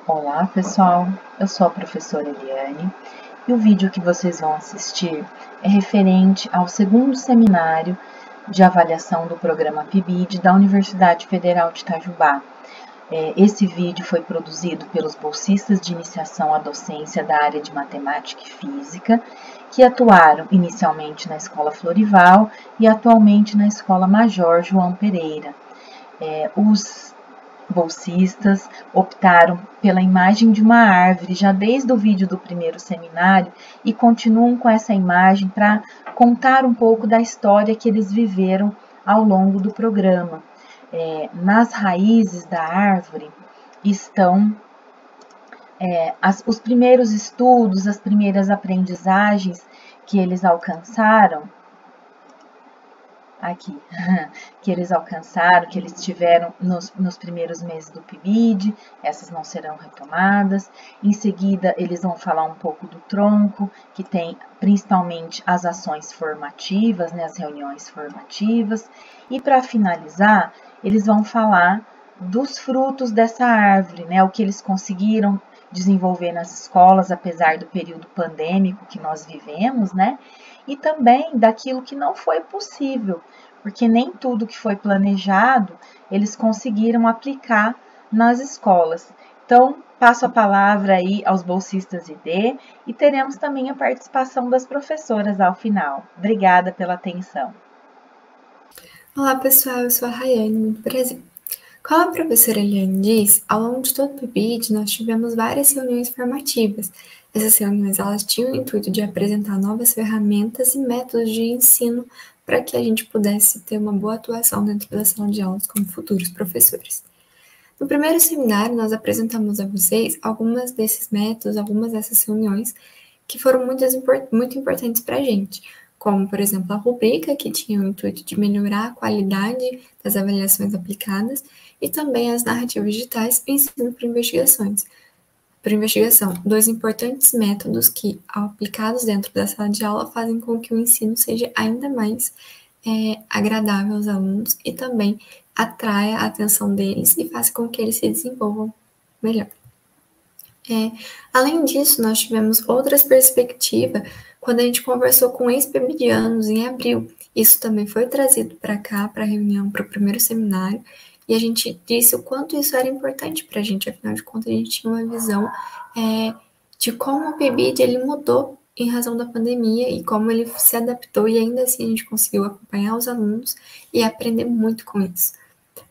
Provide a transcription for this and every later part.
Olá pessoal, eu sou a professora Eliane e o vídeo que vocês vão assistir é referente ao segundo seminário de avaliação do programa PIBID da Universidade Federal de Itajubá. Esse vídeo foi produzido pelos bolsistas de iniciação à docência da área de matemática e física, que atuaram inicialmente na Escola Florival e atualmente na Escola Major João Pereira. Os bolsistas optaram pela imagem de uma árvore já desde o vídeo do primeiro seminário e continuam com essa imagem para contar um pouco da história que eles viveram ao longo do programa. Nas raízes da árvore estão os primeiros estudos, as primeiras aprendizagens que eles alcançaram aqui, que eles tiveram nos primeiros meses do PIBID, essas não serão retomadas. Em seguida, eles vão falar um pouco do tronco, que tem principalmente as ações formativas, as reuniões formativas. E para finalizar, eles vão falar dos frutos dessa árvore, o que eles conseguiram desenvolver nas escolas, apesar do período pandêmico que nós vivemos, e também daquilo que não foi possível, porque nem tudo que foi planejado eles conseguiram aplicar nas escolas. Então, passo a palavra aí aos bolsistas ID e teremos também a participação das professoras ao final. Obrigada pela atenção. Olá pessoal, eu sou a Rayane, muito prazer. Como a professora Eliane disse, ao longo de todo o PIBID nós tivemos várias reuniões formativas. Essas reuniões elas tinham o intuito de apresentar novas ferramentas e métodos de ensino para que a gente pudesse ter uma boa atuação dentro da sala de aulas como futuros professores. No primeiro seminário, nós apresentamos a vocês algumas desses métodos, algumas dessas reuniões que foram muito importantes para a gente, como, por exemplo, a rubrica, que tinha o intuito de melhorar a qualidade das avaliações aplicadas, e também as narrativas digitais e ensino por investigação, dois importantes métodos que, aplicados dentro da sala de aula, fazem com que o ensino seja ainda mais agradável aos alunos e também atraia a atenção deles e faça com que eles se desenvolvam melhor. Além disso, nós tivemos outras perspectivas quando a gente conversou com ex-PIBidianos em abril. Isso também foi trazido para cá, para a reunião, para o primeiro seminário, e a gente disse o quanto isso era importante para a gente, afinal de contas, a gente tinha uma visão de como o PIBID ele mudou em razão da pandemia e como ele se adaptou, e ainda assim a gente conseguiu acompanhar os alunos e aprender muito com isso.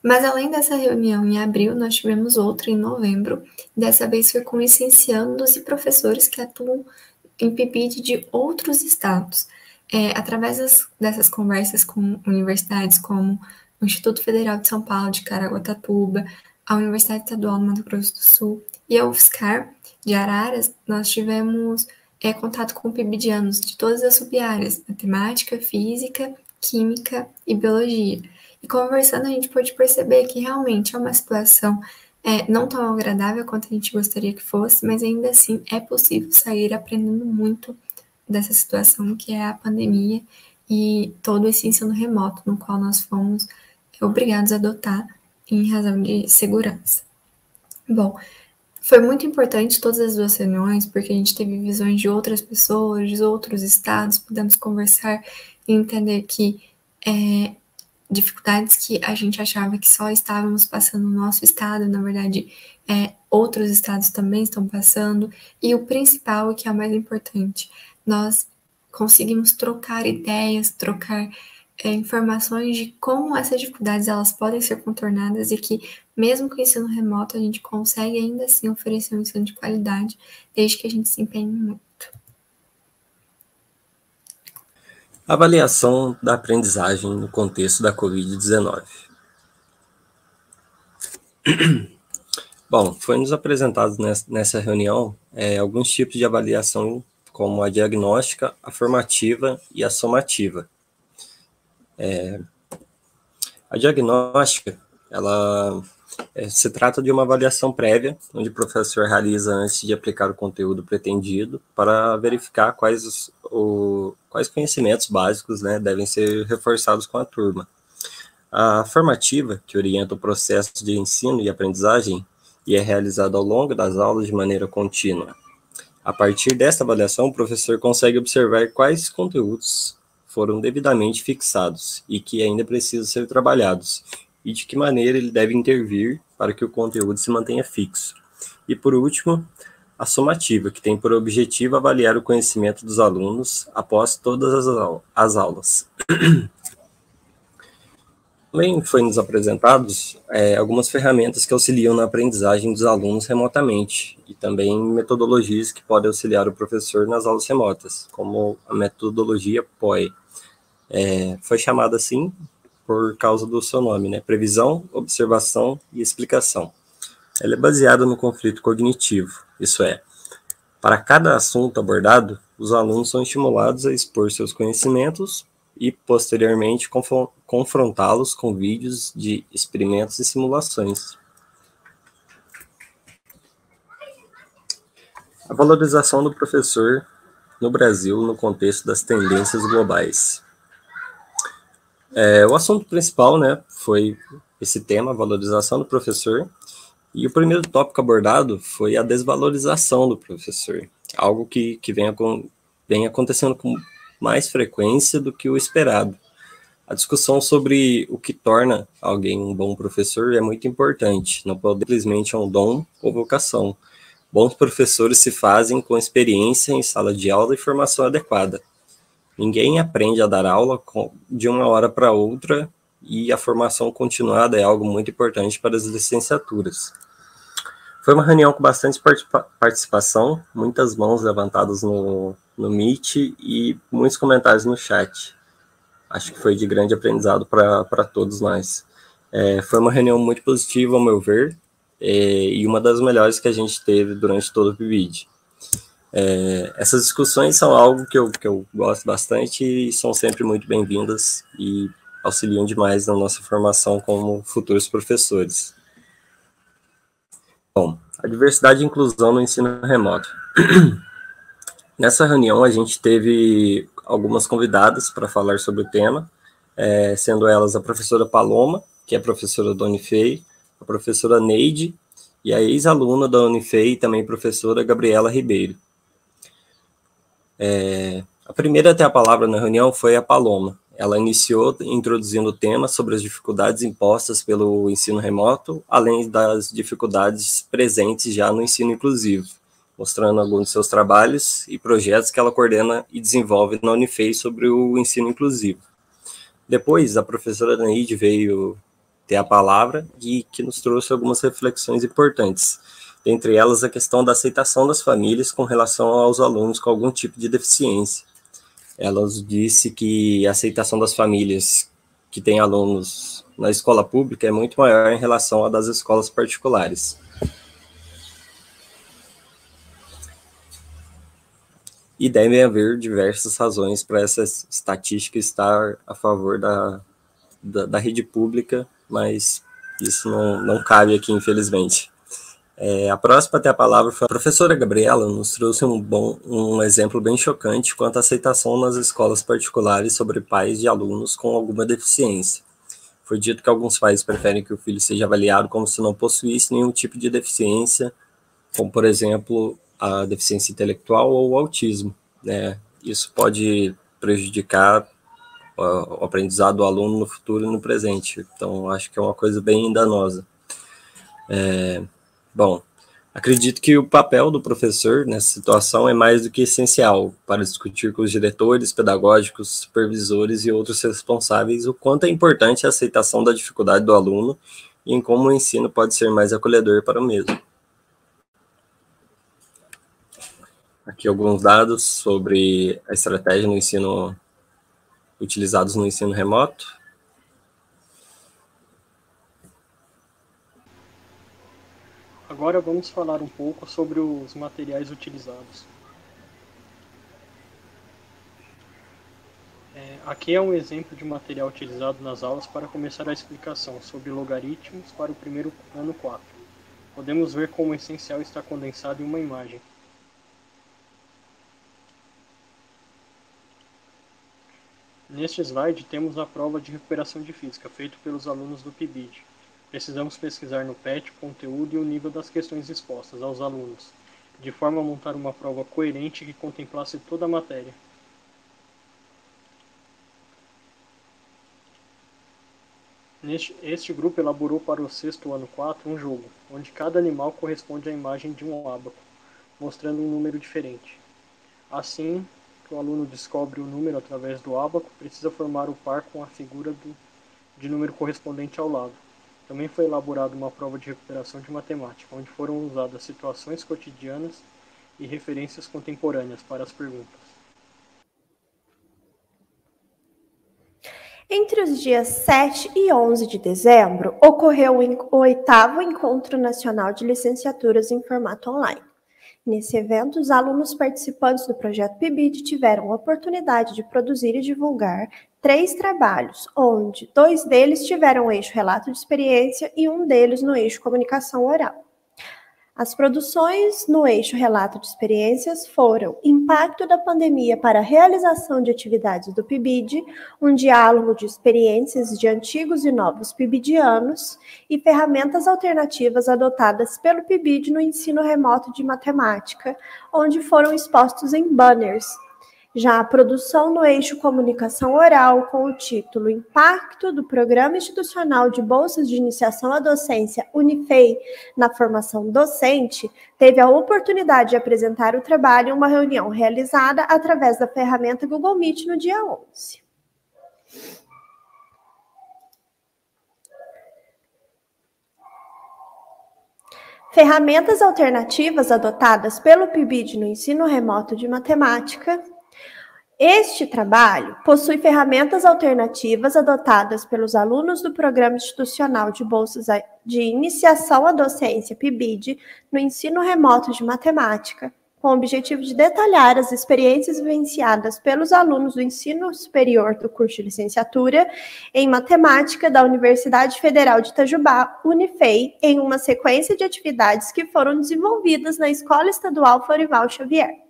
Mas além dessa reunião em abril, nós tivemos outra em novembro, dessa vez foi com licenciandos e professores que atuam em PIBID de outros estados. Através dessas conversas com universidades como o Instituto Federal de São Paulo de Caraguatatuba, a Universidade Estadual do Mato Grosso do Sul e a UFSCar de Araras, nós tivemos contato com PIBidianos de todas as sub-áreas, matemática, física, química e biologia. E conversando, a gente pôde perceber que realmente é uma situação não tão agradável quanto a gente gostaria que fosse, mas ainda assim é possível sair aprendendo muito dessa situação que é a pandemia e todo esse ensino remoto no qual nós fomos obrigados a adotar em razão de segurança. Bom, foi muito importante todas as duas reuniões, porque a gente teve visões de outras pessoas, de outros estados, pudemos conversar e entender que dificuldades que a gente achava que só estávamos passando no nosso estado, na verdade, outros estados também estão passando, e o principal, e que é o mais importante, nós conseguimos trocar ideias, trocar informações de como essas dificuldades elas podem ser contornadas e que, mesmo com o ensino remoto, a gente consegue ainda assim oferecer um ensino de qualidade, desde que a gente se empenhe muito. Avaliação da aprendizagem no contexto da Covid-19. Bom, foi-nos apresentado nessa reunião alguns tipos de avaliação, como a diagnóstica, a formativa e a somativa. A diagnóstica, ela se trata de uma avaliação prévia, onde o professor realiza antes de aplicar o conteúdo pretendido, para verificar quais conhecimentos básicos devem ser reforçados com a turma. A formativa, que orienta o processo de ensino e aprendizagem, e é realizado ao longo das aulas de maneira contínua. A partir desta avaliação, o professor consegue observar quais conteúdos foram devidamente fixados e que ainda precisam ser trabalhados, e de que maneira ele deve intervir para que o conteúdo se mantenha fixo. E, por último, a somativa, que tem por objetivo avaliar o conhecimento dos alunos após todas as aulas. Também foi nos apresentados algumas ferramentas que auxiliam na aprendizagem dos alunos remotamente e também metodologias que podem auxiliar o professor nas aulas remotas, como a metodologia POE. Foi chamada assim por causa do seu nome, né? Previsão, observação e explicação. Ela é baseada no conflito cognitivo, isso é, para cada assunto abordado, os alunos são estimulados a expor seus conhecimentos e, posteriormente, confrontá-los com vídeos de experimentos e simulações. A valorização do professor no Brasil no contexto das tendências globais. O assunto principal, né, foi esse tema, a valorização do professor, e o primeiro tópico abordado foi a desvalorização do professor, algo que vem acontecendo com mais frequência do que o esperado. A discussão sobre o que torna alguém um bom professor é muito importante, não pode simplesmente um dom ou vocação. Bons professores se fazem com experiência em sala de aula e formação adequada. Ninguém aprende a dar aula de uma hora para outra, e a formação continuada é algo muito importante para as licenciaturas. Foi uma reunião com bastante participação, muitas mãos levantadas no Meet e muitos comentários no chat. Acho que foi de grande aprendizado para todos nós. Foi uma reunião muito positiva, ao meu ver, e uma das melhores que a gente teve durante todo o PIBID. Essas discussões são algo que eu gosto bastante e são sempre muito bem-vindas e auxiliam demais na nossa formação como futuros professores. Bom, a diversidade e inclusão no ensino remoto. Nessa reunião, a gente teve algumas convidadas para falar sobre o tema, sendo elas a professora Paloma, que é professora da Unifei, a professora Neide e a ex-aluna da Unifei e também professora Gabriela Ribeiro. A primeira a ter a palavra na reunião foi a Paloma. Ela iniciou introduzindo o tema sobre as dificuldades impostas pelo ensino remoto, além das dificuldades presentes já no ensino inclusivo, mostrando alguns de seus trabalhos e projetos que ela coordena e desenvolve na Unifei sobre o ensino inclusivo. Depois, a professora Neide veio ter a palavra e que nos trouxe algumas reflexões importantes, entre elas a questão da aceitação das famílias com relação aos alunos com algum tipo de deficiência. Ela disse que a aceitação das famílias que têm alunos na escola pública é muito maior em relação à das escolas particulares. E devem haver diversas razões para essa estatística estar a favor da rede pública, mas isso não cabe aqui, infelizmente. A próxima a ter a palavra foi a professora Gabriela, nos trouxe um exemplo bem chocante quanto à aceitação nas escolas particulares sobre pais de alunos com alguma deficiência. Foi dito que alguns pais preferem que o filho seja avaliado como se não possuísse nenhum tipo de deficiência, como, por exemplo, a deficiência intelectual ou o autismo, né? Isso pode prejudicar o aprendizado do aluno no futuro e no presente. Então, acho que é uma coisa bem danosa. Bom, acredito que o papel do professor nessa situação é mais do que essencial para discutir com os diretores pedagógicos, supervisores e outros responsáveis o quanto é importante a aceitação da dificuldade do aluno e em como o ensino pode ser mais acolhedor para o mesmo. Aqui alguns dados sobre a estratégia no ensino, utilizados no ensino remoto. Agora vamos falar um pouco sobre os materiais utilizados. Aqui é um exemplo de material utilizado nas aulas para começar a explicação sobre logaritmos para o primeiro ano 4. Podemos ver como o essencial está condensado em uma imagem. Neste slide temos a prova de recuperação de física feita pelos alunos do PIBID. Precisamos pesquisar no PET o conteúdo e o nível das questões expostas aos alunos, de forma a montar uma prova coerente que contemplasse toda a matéria. Este grupo elaborou para o 6º ano 4 um jogo, onde cada animal corresponde à imagem de um ábaco, mostrando um número diferente. Assim que o aluno descobre o número através do ábaco, precisa formar o par com a figura de número correspondente ao lado. Também foi elaborada uma prova de recuperação de matemática, onde foram usadas situações cotidianas e referências contemporâneas para as perguntas. Entre os dias 7 e 11 de dezembro, ocorreu o 8º Encontro Nacional de Licenciaturas em Formato Online. Nesse evento, os alunos participantes do projeto PIBID tiveram a oportunidade de produzir e divulgar 3 trabalhos, onde 2 deles tiveram o eixo relato de experiência e um deles no eixo comunicação oral. As produções no eixo relato de experiências foram Impacto da Pandemia para a Realização de Atividades do PIBID, um diálogo de experiências de antigos e novos PIBIDianos e ferramentas alternativas adotadas pelo PIBID no ensino remoto de matemática, onde foram expostos em banners. Já a produção no eixo comunicação oral, com o título Impacto do Programa Institucional de Bolsas de Iniciação à Docência Unifei na Formação Docente, teve a oportunidade de apresentar o trabalho em uma reunião realizada através da ferramenta Google Meet no dia 11. Ferramentas alternativas adotadas pelo PIBID no ensino remoto de matemática. Este trabalho possui ferramentas alternativas adotadas pelos alunos do Programa Institucional de Bolsas de Iniciação à Docência, PIBID, no ensino remoto de matemática, com o objetivo de detalhar as experiências vivenciadas pelos alunos do ensino superior do curso de licenciatura em matemática da Universidade Federal de Itajubá, Unifei, em uma sequência de atividades que foram desenvolvidas na Escola Estadual Florival Xavier.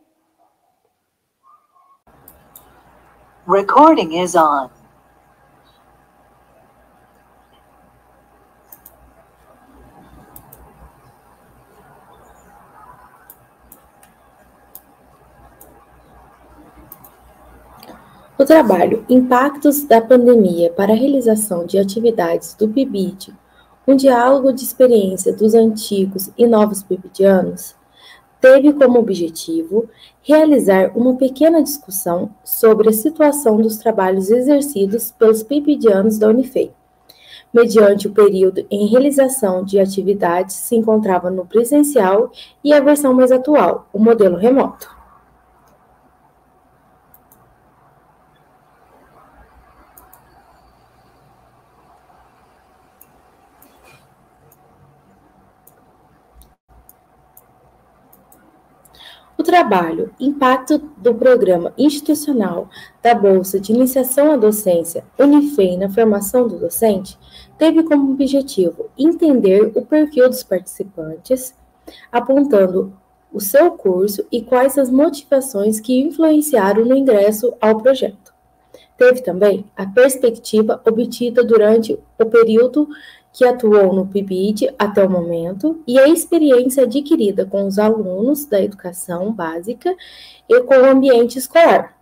Recording is on. O trabalho Impactos da Pandemia para a Realização de Atividades do PIBID, um diálogo de experiência dos antigos e novos PIBIDianos, teve como objetivo realizar uma pequena discussão sobre a situação dos trabalhos exercidos pelos PIBIDianos da Unifei, mediante o período em realização de atividades se encontrava no presencial e a versão mais atual, o modelo remoto. O trabalho Impacto do Programa Institucional da Bolsa de Iniciação à Docência Unifei na Formação do Docente teve como objetivo entender o perfil dos participantes, apontando o seu curso e quais as motivações que influenciaram no ingresso ao projeto. Teve também a perspectiva obtida durante o período que atuou no PIBID até o momento e a experiência adquirida com os alunos da educação básica e com o ambiente escolar.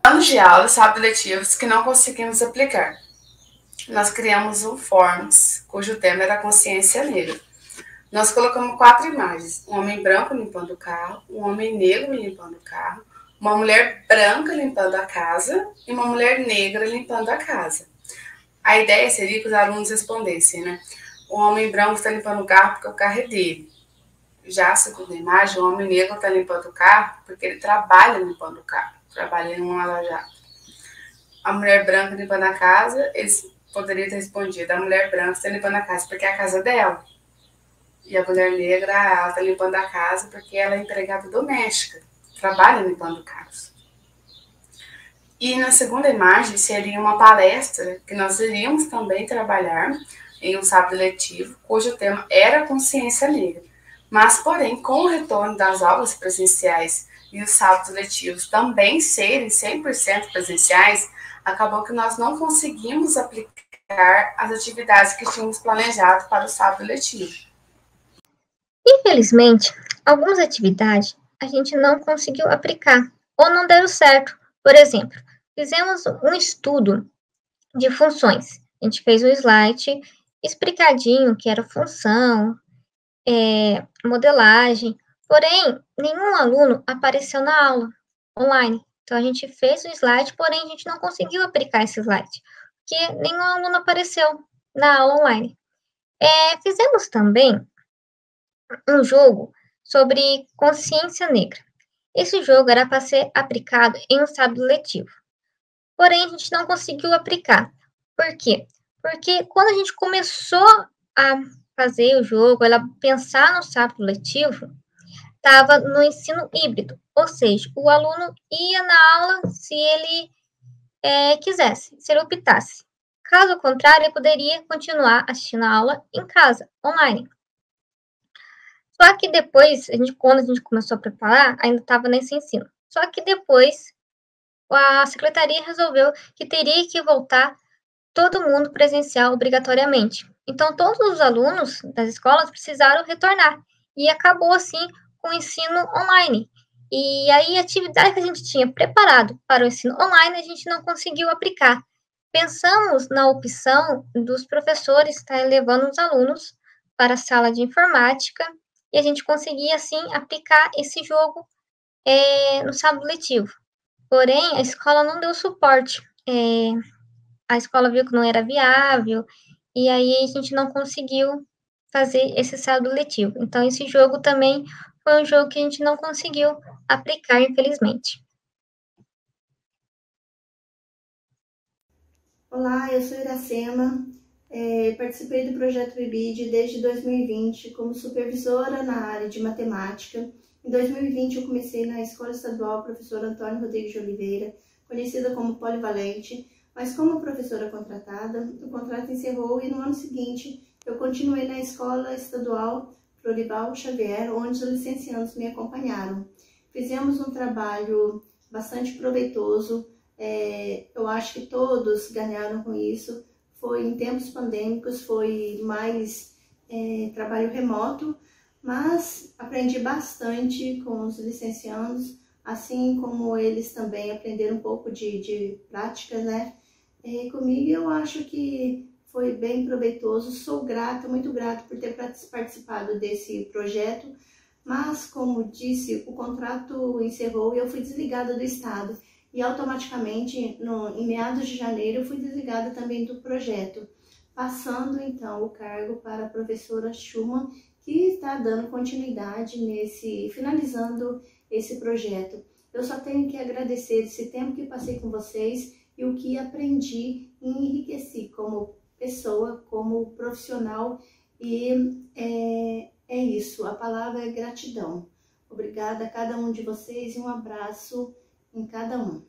Anos de aula e sábados letivos que não conseguimos aplicar. Nós criamos um Forms, cujo tema era consciência negra. Nós colocamos 4 imagens: um homem branco limpando o carro, um homem negro limpando o carro, uma mulher branca limpando a casa e uma mulher negra limpando a casa. A ideia seria que os alunos respondessem, né? O homem branco está limpando o carro porque o carro é dele. Já a segunda imagem, o homem negro está limpando o carro porque ele trabalha limpando o carro, trabalha em um lava-jato. A mulher branca limpando a casa, eles poderiam ter respondido: a mulher branca está limpando a casa porque é a casa dela. E a mulher negra, ela está limpando a casa porque ela é empregada doméstica, trabalha limpando casa. E na segunda imagem seria uma palestra que nós iríamos também trabalhar em um sábado letivo, cujo tema era consciência negra. Mas, porém, com o retorno das aulas presenciais e os sábados letivos também serem 100% presenciais, acabou que nós não conseguimos aplicar as atividades que tínhamos planejado para o sábado letivo. Infelizmente, algumas atividades a gente não conseguiu aplicar ou não deram certo. Por exemplo, fizemos um estudo de funções. A gente fez um slide explicadinho que era função, modelagem, porém, nenhum aluno apareceu na aula online. Então, a gente fez o slide, porém, a gente não conseguiu aplicar esse slide, porque nenhum aluno apareceu na aula online. Fizemos também um jogo sobre consciência negra. Esse jogo era para ser aplicado em um sábado letivo, porém, a gente não conseguiu aplicar. Por quê? Porque quando a gente começou a fazer o jogo, ela pensar no sábado letivo, estava no ensino híbrido, ou seja, o aluno ia na aula se ele quisesse, se ele optasse. Caso contrário, ele poderia continuar assistindo a aula em casa, online. Só que depois, quando a gente começou a preparar, ainda estava nesse ensino. Só que depois, a secretaria resolveu que teria que voltar todo mundo presencial obrigatoriamente. Então, todos os alunos das escolas precisaram retornar. E acabou, assim, com o ensino online. E aí, a atividade que a gente tinha preparado para o ensino online, a gente não conseguiu aplicar. Pensamos na opção dos professores estarem levando os alunos para a sala de informática e a gente conseguia, assim, aplicar esse jogo no sábado letivo. Porém, a escola não deu suporte. A escola viu que não era viável, e aí a gente não conseguiu fazer esse sábado letivo. Então, esse jogo também foi um jogo que a gente não conseguiu aplicar, infelizmente. Olá, eu sou Iracema, participei do projeto PIBID desde 2020 como supervisora na área de matemática. Em 2020 eu comecei na Escola Estadual Professor Antônio Rodrigues de Oliveira, conhecida como Polivalente, mas como professora contratada, o contrato encerrou e no ano seguinte eu continuei na Escola Estadual Florival Xavier, onde os licenciandos me acompanharam. Fizemos um trabalho bastante proveitoso, eu acho que todos ganharam com isso. Foi em tempos pandêmicos, foi mais trabalho remoto, mas aprendi bastante com os licenciandos, assim como eles também aprenderam um pouco de prática, né? Comigo eu acho que foi bem proveitoso. Sou grata, muito grata por ter participado desse projeto, mas como disse, o contrato encerrou e eu fui desligada do Estado. E automaticamente, em meados de janeiro, eu fui desligada também do projeto, passando então o cargo para a professora Schumann, que está dando continuidade finalizando esse projeto. Eu só tenho que agradecer esse tempo que passei com vocês e o que aprendi e enriqueci como pessoa, como profissional, e é isso, a palavra é gratidão. Obrigada a cada um de vocês e um abraço em cada um.